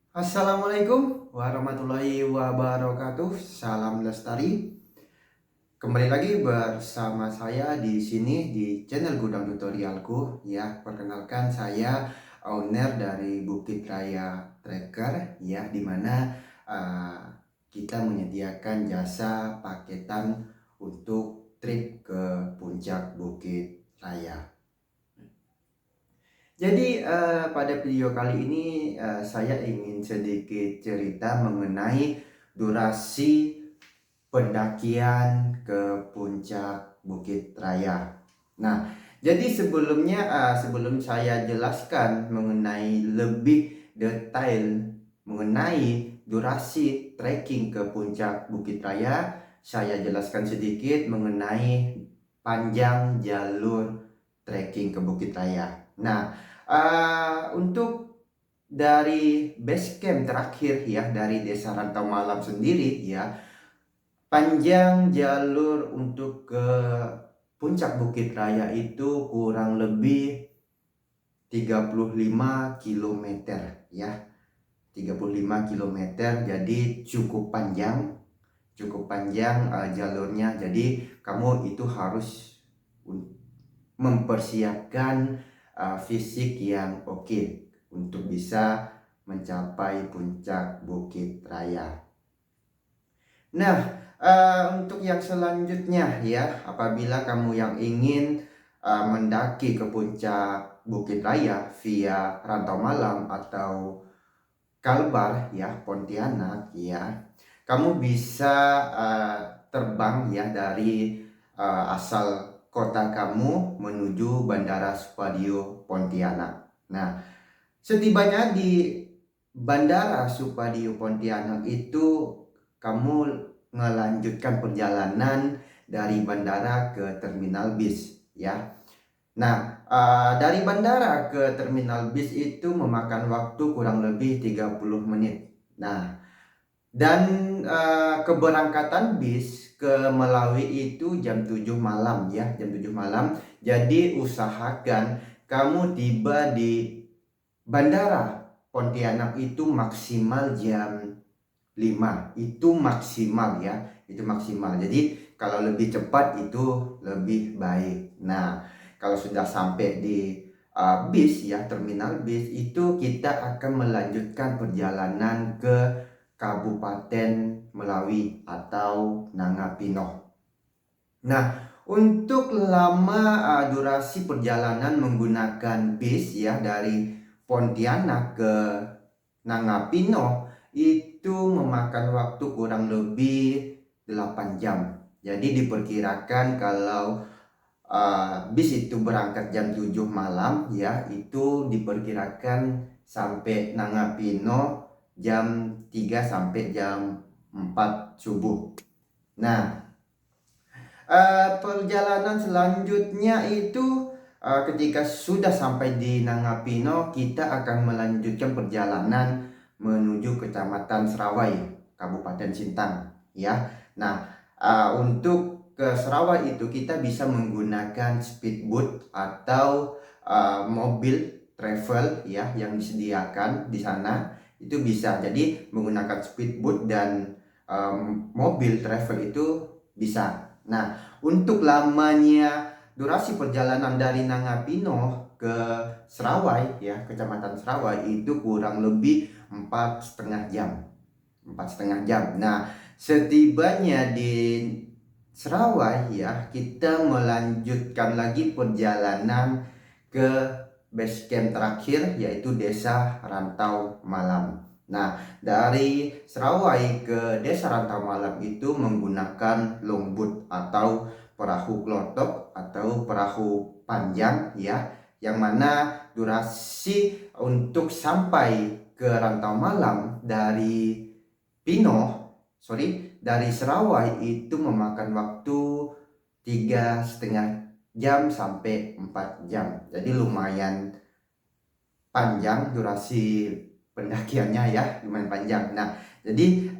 Assalamualaikum warahmatullahi wabarakatuh. Salam lestari. Kembali lagi bersama saya di sini di channel Gudang Tutorialku. Ya, perkenalkan saya owner dari Bukit Raya Tracker. Ya, dimana kita menyediakan jasa paketan untuk trip ke puncak Bukit Raya. Jadi pada video kali ini saya ingin sedikit cerita mengenai durasi pendakian ke puncak Bukit Raya. Nah, jadi sebelum saya jelaskan mengenai lebih detail mengenai durasi trekking ke puncak Bukit Raya, saya jelaskan sedikit mengenai panjang jalur trekking ke Bukit Raya. Nah, untuk dari base camp terakhir ya, dari Desa Rantau Malam sendiri ya, panjang jalur untuk ke puncak Bukit Raya itu kurang lebih 35 kilometer ya. 35 kilometer, jadi cukup panjang jalurnya. Jadi kamu itu harus mempersiapkan fisik yang oke untuk bisa mencapai puncak Bukit Raya. Nah, untuk yang selanjutnya ya, apabila kamu yang ingin mendaki ke puncak Bukit Raya via Rantau Malam atau Kalbar ya, Pontianak ya, kamu bisa terbang ya dari asal kota kamu menuju Bandara Supadio Pontianak. Nah, setibanya di Bandara Supadio Pontianak itu kamu melanjutkan perjalanan dari bandara ke terminal bis ya. Nah, dari bandara ke terminal bis itu memakan waktu kurang lebih 30 menit. Nah, dan keberangkatan bis ke Melawi itu jam 7 malam ya, jam 7 malam. Jadi usahakan kamu tiba di Bandara Pontianak itu maksimal jam 5. Itu maksimal ya, itu maksimal. Jadi kalau lebih cepat itu lebih baik. Nah, kalau sudah sampai di bis ya, terminal bis itu kita akan melanjutkan perjalanan ke Kabupaten Melawi atau Nangapino. Nah, untuk lama durasi perjalanan menggunakan bis ya dari Pontianak ke Nangapino itu memakan waktu kurang lebih 8 jam. Jadi diperkirakan kalau bis itu berangkat jam 7 malam ya, itu diperkirakan sampai Nangapino jam 3 sampai jam 4 subuh. Nah, perjalanan selanjutnya itu ketika sudah sampai di Nangapino, kita akan melanjutkan perjalanan menuju Kecamatan Serawai, Kabupaten Sintang ya. Nah, untuk ke Serawai itu kita bisa menggunakan speedboat atau mobil travel ya yang disediakan di sana. Itu bisa jadi menggunakan speedboat dan mobil travel itu bisa. Nah, untuk lamanya durasi perjalanan dari Nangapino ke Serawai ya, Kecamatan Serawai itu kurang lebih 4,5 jam. 4,5 jam. Nah, setibanya di Serawai ya, kita melanjutkan lagi perjalanan ke base camp terakhir yaitu Desa Rantau Malam. Nah, dari Serawai ke Desa Rantau Malam itu menggunakan longboat atau perahu klotok atau perahu panjang ya, yang mana durasi untuk sampai ke Rantau Malam dari Serawai itu memakan waktu 3,5 jam sampai 4 jam. Jadi lumayan panjang durasi pendakiannya ya, lumayan panjang. Nah, jadi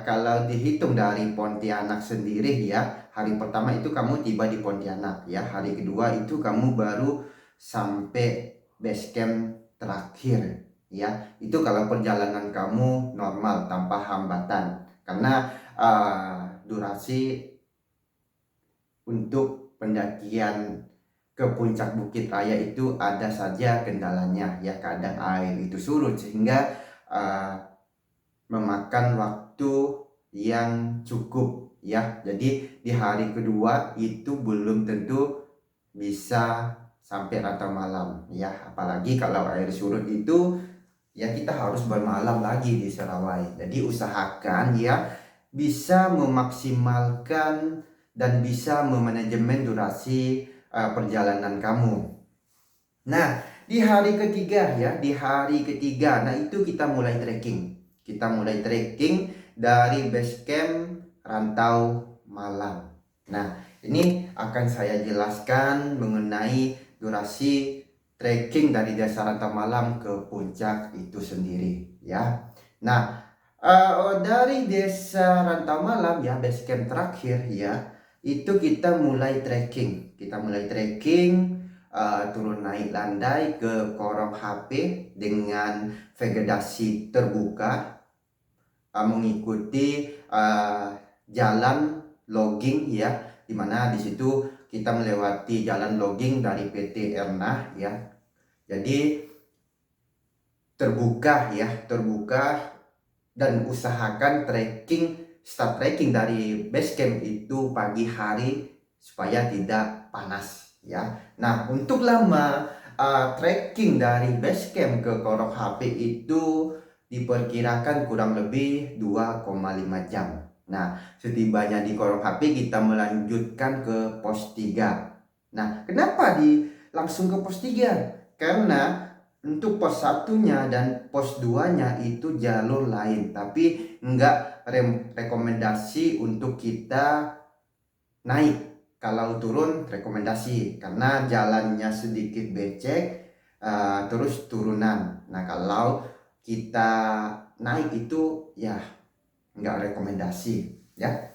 kalau dihitung dari Pontianak sendiri ya, hari pertama itu kamu tiba di Pontianak ya, hari kedua itu kamu baru sampai base camp terakhir. ya. Itu kalau perjalanan kamu normal tanpa hambatan. Karena durasi untuk pendakian ke puncak Bukit Raya itu ada saja kendalanya, ya. Kadang air itu surut sehingga memakan waktu yang cukup, ya. Jadi di hari kedua itu belum tentu bisa sampai rantau malam, ya. Apalagi kalau air surut itu, ya, kita harus bermalam lagi di Serawai. Jadi usahakan, ya, bisa memaksimalkan dan bisa memanajemen durasi perjalanan kamu. Nah, di hari ketiga, ya, di hari ketiga, nah itu kita mulai trekking. Kita mulai trekking dari base camp Rantau Malam. Nah, ini akan saya jelaskan mengenai durasi trekking dari Desa Rantau Malam ke puncak itu sendiri, ya. Nah, dari Desa Rantau Malam, ya, base camp terakhir, ya, itu kita mulai trekking. Turun naik landai ke Korong HP dengan vegetasi terbuka, mengikuti jalan logging, ya, dimana di situ kita melewati jalan logging dari PT Erna, ya. Jadi terbuka, ya, terbuka, dan usahakan start trekking dari base camp itu pagi hari supaya tidak panas, ya. Nah, untuk lama trekking dari base camp ke Korong HP itu diperkirakan kurang lebih 2,5 jam. Nah, setibanya di Korong HP kita melanjutkan ke pos 3. Nah, kenapa langsung ke pos 3? Karena untuk pos satunya dan pos 2-nya itu jalur lain, tapi enggak rekomendasi untuk kita naik. Kalau turun rekomendasi karena jalannya sedikit becek, terus turunan. Nah, kalau kita naik itu, ya, enggak rekomendasi, ya.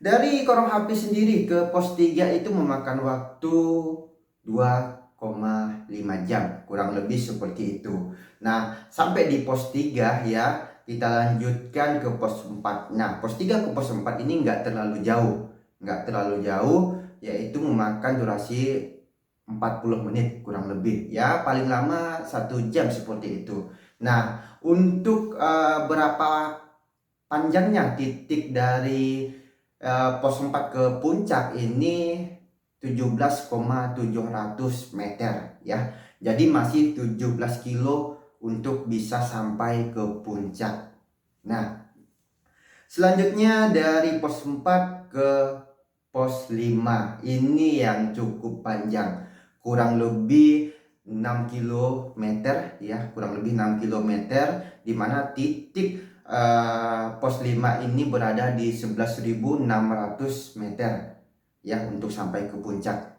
Dari Korong HP sendiri ke pos 3 itu memakan waktu 2,5 jam, kurang lebih seperti itu. Nah, sampai di pos 3, ya, kita lanjutkan ke pos 4. Nah, pos 3 ke pos 4 ini enggak terlalu jauh, yaitu memakan durasi 40 menit kurang lebih, ya, paling lama 1 jam seperti itu. Nah, untuk berapa panjangnya titik dari pos 4 ke puncak ini 17,700 meter, ya. Jadi masih 17 kilo untuk bisa sampai ke puncak. Nah, selanjutnya dari pos 4 ke pos 5 ini yang cukup panjang, kurang lebih 6 kilometer, ya, kurang lebih 6 kilometer, di mana titik pos 5 ini berada di 11.600 meter, ya, untuk sampai ke puncak.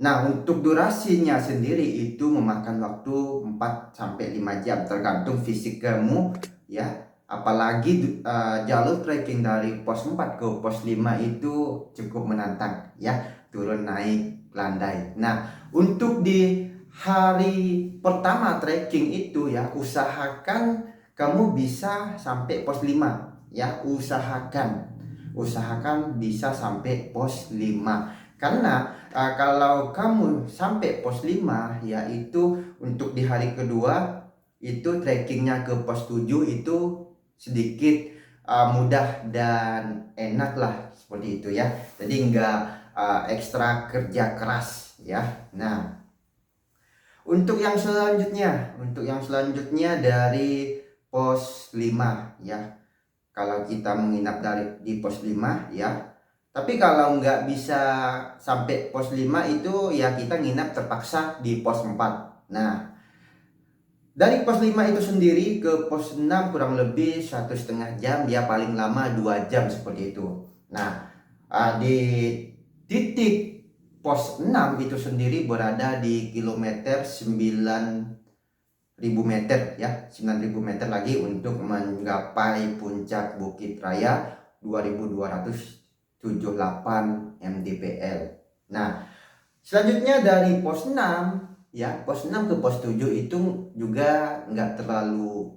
Nah, untuk durasinya sendiri itu memakan waktu 4-5 jam tergantung fisik kamu, ya. Apalagi jalur trekking dari pos 4 ke pos 5 itu cukup menantang, ya, turun naik landai. Nah, untuk di hari pertama trekking itu, ya, usahakan kamu bisa sampai pos 5, ya, usahakan bisa sampai pos 5. Karena kalau kamu sampai pos 5, yaitu untuk di hari kedua itu trekkingnya ke pos 7 itu sedikit mudah dan enak lah, seperti itu, ya. Jadi enggak ekstra kerja keras, ya. Nah, untuk yang selanjutnya dari pos 5, ya. Kalau kita menginap di pos 5, ya. Tapi kalau nggak bisa sampai pos 5 itu, ya, kita nginap terpaksa di pos 4. Nah, dari pos 5 itu sendiri ke pos 6 kurang lebih 1,5 jam, ya, paling lama 2 jam seperti itu. Nah, di titik pos 6 itu sendiri berada di kilometer 9.000 meter, ya, 9.000 meter lagi untuk menggapai puncak Bukit Raya 2278 mdpl. Nah, selanjutnya dari pos 6, ya, pos 6 ke pos 7 itu juga nggak terlalu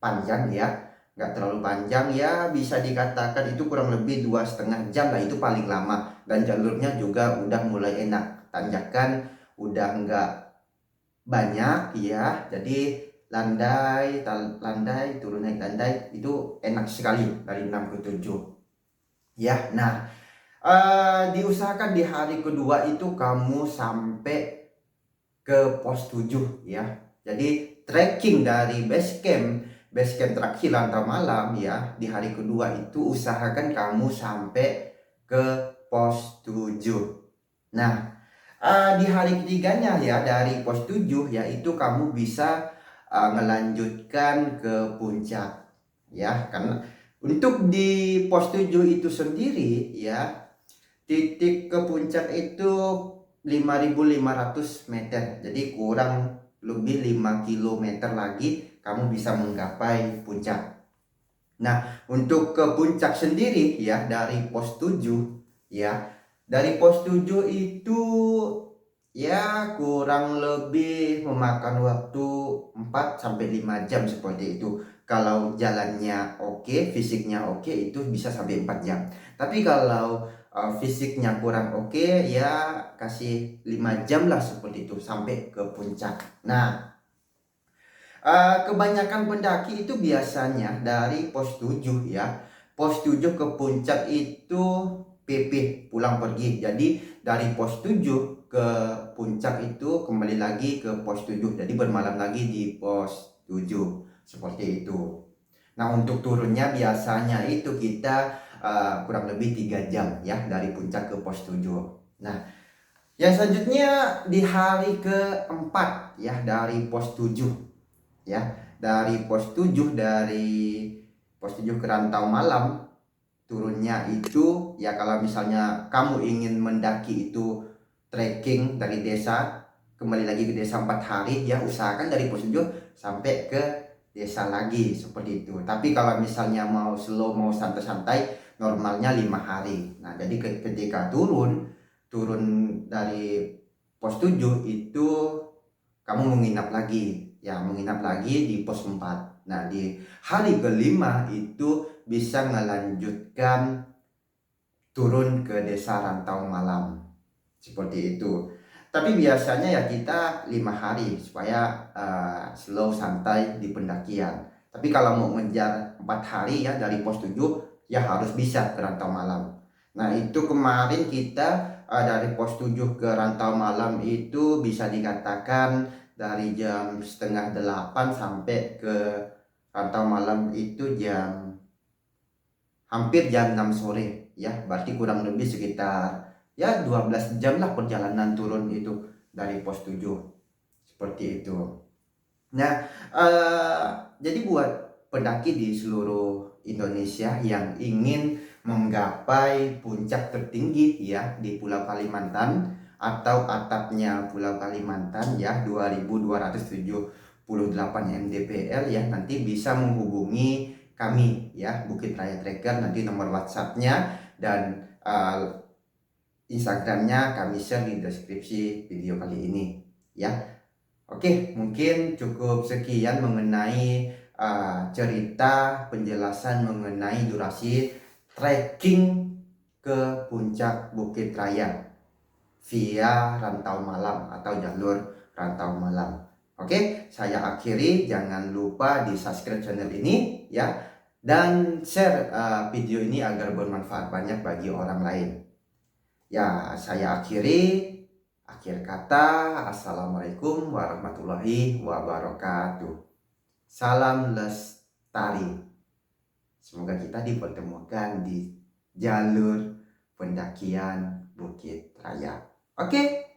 panjang ya, nggak terlalu panjang ya, bisa dikatakan itu kurang lebih 2,5 jam lah, itu paling lama. Dan jalurnya juga udah mulai enak, tanjakan udah nggak banyak ya, jadi landai landai turun naik landai itu enak sekali dari 6 ke 7 ya. Nah, diusahakan di hari kedua itu kamu sampai ke pos 7 ya. Jadi trekking dari base camp terakhir rantau malam ya, di hari kedua itu usahakan kamu sampai ke pos 7. Nah, di hari ketiganya ya, dari pos 7 ya, itu kamu bisa melanjutkan ke puncak ya. Karena untuk di pos 7 itu sendiri ya, titik ke puncak itu 5.500 meter. Jadi kurang lebih 5 kilometer lagi kamu bisa menggapai puncak. Nah, untuk ke puncak sendiri ya, dari pos 7 ya. Dari pos 7 itu ya kurang lebih memakan waktu 4 sampai 5 jam seperti itu. Kalau jalannya oke, fisiknya oke, itu bisa sampai 4 jam. Tapi kalau fisiknya kurang oke ya kasih 5 jam lah seperti itu sampai ke puncak. Nah, kebanyakan pendaki itu biasanya dari pos 7 ya. Pos 7 ke puncak itu PP, pulang pergi. Jadi dari pos 7 ke puncak itu kembali lagi ke pos 7. Jadi bermalam lagi di pos 7. Seperti itu. Nah, untuk turunnya biasanya itu kita kurang lebih 3 jam ya, dari puncak ke pos 7. Nah, yang selanjutnya di hari keempat ya, dari pos 7 ya. Dari pos 7, dari pos 7 ke rantau malam, turunnya itu ya, kalau misalnya kamu ingin mendaki itu trekking dari desa kembali lagi ke desa 4 hari ya, usahakan dari pos 7 sampai ke desa lagi seperti itu. Tapi kalau misalnya mau slow, mau santai-santai, normalnya 5 hari. Nah, jadi ketika turun dari pos 7 itu kamu menginap lagi ya, menginap lagi di pos 4. Nah, di hari kelima itu bisa melanjutkan turun ke desa rantau malam seperti itu. Tapi biasanya ya kita 5 hari supaya slow santai di pendakian. Tapi kalau mau mengejar 4 hari ya, dari pos 7 ya harus bisa ke rantau malam. Nah, itu kemarin kita dari pos 7 ke rantau malam itu bisa dikatakan dari jam setengah 8 sampai ke rantau malam itu hampir jam 6 sore ya. Berarti kurang lebih sekitar ya 12 jam lah perjalanan turun itu dari pos 7 seperti itu. Nah, jadi buat pendaki di seluruh Indonesia yang ingin menggapai puncak tertinggi ya di Pulau Kalimantan atau atapnya Pulau Kalimantan ya, 2278 mdpl ya, nanti bisa menghubungi kami ya, Bukit Raya Trekker. Nanti nomor WhatsAppnya dan Instagramnya kami share di deskripsi video kali ini ya. Oke, mungkin cukup sekian mengenai cerita penjelasan mengenai durasi trekking ke puncak Bukit Raya via rantau malam atau jalur rantau malam. Oke, saya akhiri. Jangan lupa di subscribe channel ini ya, dan share video ini agar bermanfaat banyak bagi orang lain. Ya, saya akhiri. Akhir kata, assalamualaikum warahmatullahi wabarakatuh. Salam lestari. Semoga kita dipertemukan di jalur pendakian Bukit Raya. Oke.